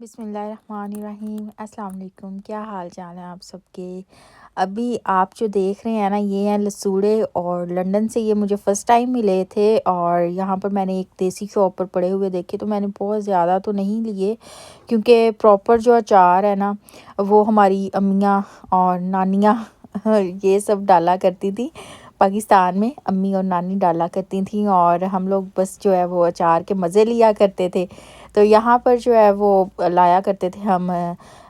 बिस्मिल्लाहिर्रहमानिर्रहीम। अस्सलाम वालेकुम। क्या हाल चाल है आप सबके। अभी आप जो देख रहे हैं ना, ये हैं लसूड़े और लंदन से ये मुझे फ़र्स्ट टाइम मिले थे। और यहाँ पर मैंने एक देसी शॉप पर पड़े हुए देखे, तो मैंने बहुत ज़्यादा तो नहीं लिए, क्योंकि प्रॉपर जो अचार है ना, वो हमारी अम्मियाँ और नानियाँ ये सब डाला करती थी। पाकिस्तान में अम्मी और नानी डाला करती थी, और हम लोग बस जो है वो अचार के मज़े लिया करते थे। तो यहाँ पर जो है वो लाया करते थे हम,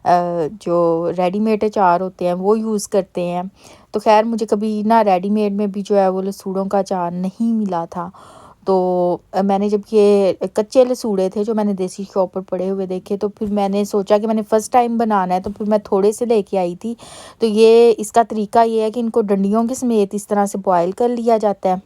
जो रेडीमेड अचार होते हैं वो यूज़ करते हैं। तो ख़ैर मुझे कभी ना रेडीमेड में भी जो है वो लसूड़ों का अचार नहीं मिला था। तो मैंने जब ये कच्चे लसूड़े थे जो मैंने देसी शॉप पर पड़े हुए देखे, तो फिर मैंने सोचा कि मैंने फ़र्स्ट टाइम बनाना है, तो फिर मैं थोड़े से लेके आई थी। तो ये इसका तरीका ये है कि इनको डंडियों के समेत इस तरह से बॉयल कर लिया जाता है।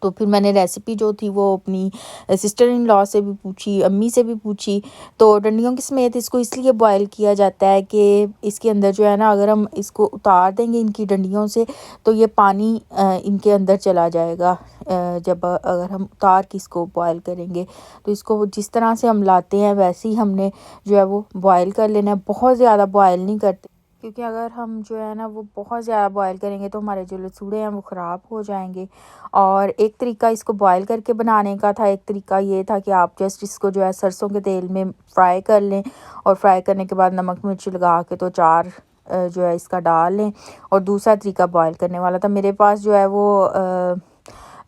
तो फिर मैंने रेसिपी जो थी वो अपनी सिस्टर इन लॉ से भी पूछी, अम्मी से भी पूछी। तो डंडियों के समेत इसको इसलिए बॉयल किया जाता है कि इसके अंदर जो है ना, अगर हम इसको उतार देंगे इनकी डंडियों से, तो ये पानी इनके अंदर चला जाएगा। जब अगर हम उतार के इसको बॉयल करेंगे, तो इसको जिस तरह से हम लाते हैं वैसे ही हमने जो है वो बॉयल कर लेना है। बहुत ज़्यादा बॉयल नहीं करते, क्योंकि अगर हम जो है ना वो बहुत ज़्यादा बॉयल करेंगे तो हमारे जो लसूड़े हैं वो ख़राब हो जाएंगे। और एक तरीका इसको बॉयल करके बनाने का था, एक तरीका ये था कि आप जस्ट इसको जो है सरसों के तेल में फ्राई कर लें, और फ्राई करने के बाद नमक मिर्च लगा के तो चार जो है इसका डाल लें। और दूसरा तरीका बॉयल करने वाला था। मेरे पास जो है वो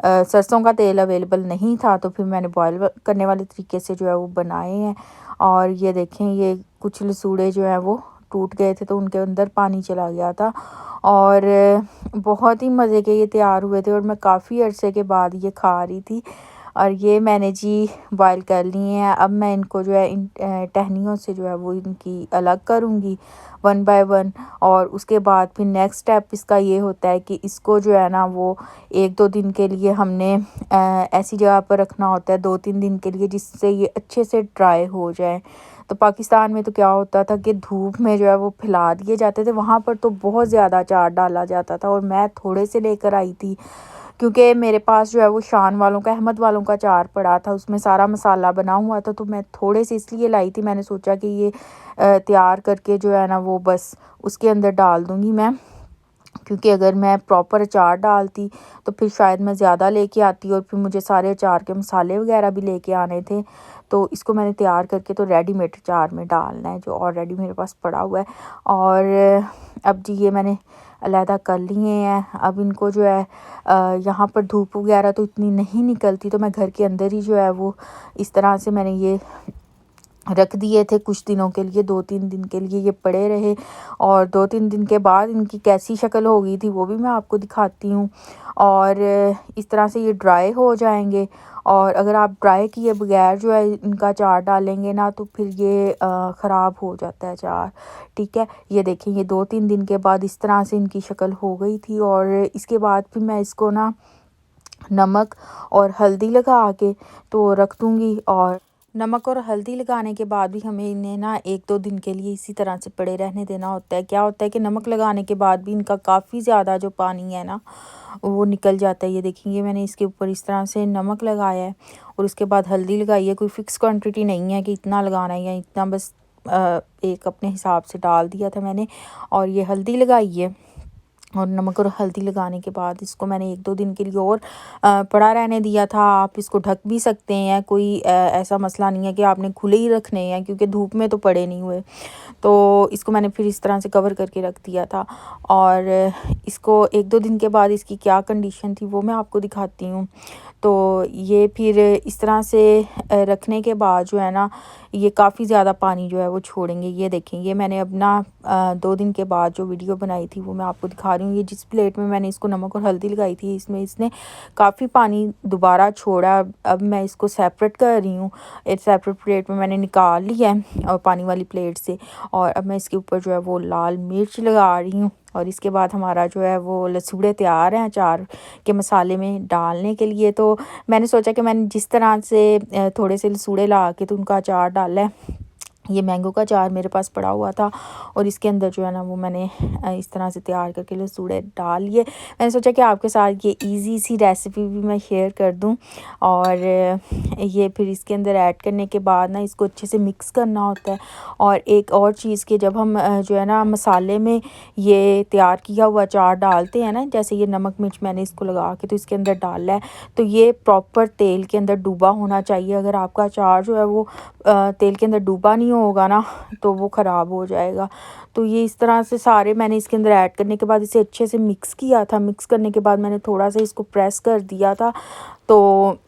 सरसों का तेल अवेलेबल नहीं था, तो फिर मैंने बॉयल करने वाले तरीके से जो है वो बनाए हैं। और ये देखें, ये कुछ लसूड़े जो हैं वो टूट गए थे, तो उनके अंदर पानी चला गया था। और बहुत ही मज़े के ये तैयार हुए थे, और मैं काफ़ी अरसे के बाद ये खा रही थी। और ये मैंने जी बॉयल कर लिए हैं। अब मैं इनको जो है इन टहनियों से जो है वो इनकी अलग करूँगी वन बाय वन। और उसके बाद फिर नेक्स्ट स्टेप इसका ये होता है कि इसको जो है ना वो 1-2 दिन के लिए हमने ऐसी जगह पर रखना होता है, 2-3 दिन के लिए, जिससे ये अच्छे से ड्राई हो जाए। तो पाकिस्तान में तो क्या होता था कि धूप में जो है वो फैला दिए जाते थे, वहाँ पर तो बहुत ज़्यादा अचार डाला जाता था, और मैं थोड़े से लेकर आई थी, क्योंकि मेरे पास जो है वो शान वालों का, अहमद वालों का अचार पड़ा था, उसमें सारा मसाला बना हुआ था। तो मैं थोड़े से इसलिए लाई थी, मैंने सोचा कि ये तैयार करके जो है ना वो बस उसके अंदर डाल दूँगी मैं। क्योंकि अगर मैं प्रॉपर अचार डालती तो फिर शायद मैं ज़्यादा लेके आती, और फिर मुझे सारे अचार के मसाले वगैरह भी लेके आने थे। तो इसको मैंने तैयार करके तो रेडीमेड अचार में डालना है, जो ऑलरेडी मेरे पास पड़ा हुआ है। और अब जी ये मैंने अलहदा कर लिए हैं। अब इनको जो है यहाँ पर धूप वगैरह तो इतनी नहीं निकलती, तो मैं घर के अंदर ही जो है वो इस तरह से मैंने ये रख दिए थे कुछ दिनों के लिए, 2-3 दिन के लिए ये पड़े रहे। और 2-3 दिन के बाद इनकी कैसी शक्ल हो गई थी वो भी मैं आपको दिखाती हूँ। और इस तरह से ये ड्राई हो जाएंगे। और अगर आप ड्राई किए बगैर जो है इनका अचार डालेंगे ना, तो फिर ये ख़राब हो जाता है अचार। ठीक है, ये देखें, ये 2-3 दिन के बाद इस तरह से इनकी शक्ल हो गई थी। और इसके बाद फिर मैं इसको ना नमक और हल्दी लगा के तो रख दूँगी। और नमक और हल्दी लगाने के बाद भी हमें इन्हें ना 1-2 दिन के लिए इसी तरह से पड़े रहने देना होता है। क्या होता है कि नमक लगाने के बाद भी इनका काफ़ी ज़्यादा जो पानी है ना वो निकल जाता है। ये देखेंगे, मैंने इसके ऊपर इस तरह से नमक लगाया है, और उसके बाद हल्दी लगाई है। कोई फ़िक्स क्वांटिटी नहीं है कि इतना लगाना है या इतना, बस एक अपने हिसाब से डाल दिया था मैंने। और ये हल्दी लगाई है, और नमक और हल्दी लगाने के बाद इसको मैंने 1-2 दिन के लिए और पड़ा रहने दिया था। आप इसको ढक भी सकते हैं, कोई ऐसा मसला नहीं है कि आपने खुले ही रखने हैं, क्योंकि धूप में तो पड़े नहीं हुए। तो इसको मैंने फिर इस तरह से कवर करके रख दिया था। और इसको 1-2 दिन के बाद इसकी क्या कंडीशन थी वो मैं आपको दिखाती हूँ। तो ये फिर इस तरह से रखने के बाद जो है ना, ये काफ़ी ज़्यादा पानी जो है वो छोड़ेंगे। ये देखें, ये मैंने अपना 2 दिन के बाद जो वीडियो बनाई थी वो मैं आपको दिखा रही हूँ। ये जिस प्लेट में मैंने इसको नमक और हल्दी लगाई थी, इसमें इसने काफ़ी पानी दोबारा छोड़ा। अब मैं इसको सेपरेट कर रही हूँ, एक सेपरेट प्लेट में मैंने निकाल लिया है और पानी वाली प्लेट से। और अब मैं इसके ऊपर जो है वो लाल मिर्च लगा रही हूँ। और इसके बाद हमारा जो है वो लसूड़े तैयार हैं अचार के मसाले में डालने के लिए। तो मैंने सोचा कि मैंने जिस तरह से थोड़े से लसूड़े ला के तो उनका अचार डाला है, ये मैंगो का अचार मेरे पास पड़ा हुआ था और इसके अंदर जो है ना वो मैंने इस तरह से तैयार करके लसूड़े डाल लिए। मैंने सोचा कि आपके साथ ये इजी सी रेसिपी भी मैं शेयर कर दूं। और ये फिर इसके अंदर ऐड करने के बाद ना इसको अच्छे से मिक्स करना होता है। और एक और चीज़ कि जब हम जो है ना मसाले में ये तैयार किया हुआ अचार डालते हैं ना, जैसे ये नमक मिर्च मैंने इसको लगा के तो इसके अंदर डाला है, तो ये प्रॉपर तेल के अंदर डूबा होना चाहिए। अगर आपका अचार जो है वो तेल के अंदर डूबा नहीं होगा ना तो वो ख़राब हो जाएगा। तो ये इस तरह से सारे मैंने इसके अंदर ऐड करने के बाद इसे अच्छे से मिक्स किया था। मिक्स करने के बाद मैंने थोड़ा सा इसको प्रेस कर दिया था। तो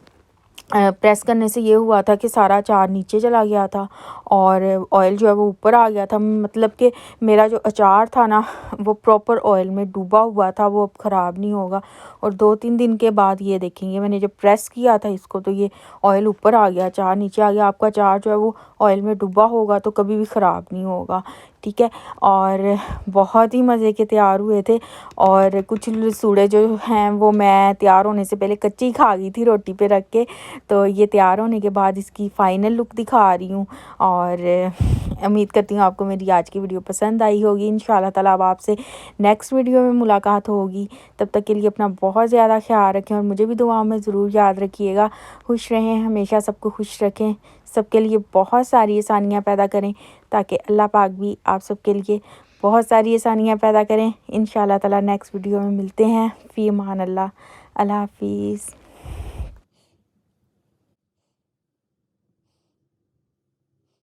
प्रेस करने से ये हुआ था कि सारा अचार नीचे चला गया था और ऑयल जो है वो ऊपर आ गया था। मतलब कि मेरा जो अचार था ना वो प्रॉपर ऑयल में डूबा हुआ था, वो अब ख़राब नहीं होगा। और 2-3 दिन के बाद ये देखेंगे मैंने जब प्रेस किया था इसको तो ये ऑयल ऊपर आ गया, अचार नीचे आ गया। आपका अचार जो है वो ऑयल में डूबा होगा तो कभी भी ख़राब नहीं होगा, ठीक है। और बहुत ही मज़े के तैयार हुए थे। और कुछ लसूड़े जो हैं वो मैं तैयार होने से पहले कच्ची ही खा गई थी रोटी पे रख के। तो ये तैयार होने के बाद इसकी फ़ाइनल लुक दिखा रही हूँ। और उम्मीद करती हूँ आपको मेरी आज की वीडियो पसंद आई होगी। इंशाल्लाह ताला अब आपसे नेक्स्ट वीडियो में मुलाकात होगी। तब तक के लिए अपना बहुत ज़्यादा ख्याल रखें और मुझे भी दुआओं में ज़रूर याद रखिएगा। खुश रहें, हमेशा सबको खुश रखें, सबके लिए बहुत सारी आसानियाँ पैदा करें ताकि अल्लाह पाक भी आप सबके लिए बहुत सारी आसानियाँ पैदा करें। इंशाल्लाह ताला नेक्स्ट वीडियो में मिलते हैं। फ़ी अमान अल्लाह। अल्लाह हाफ़िज़।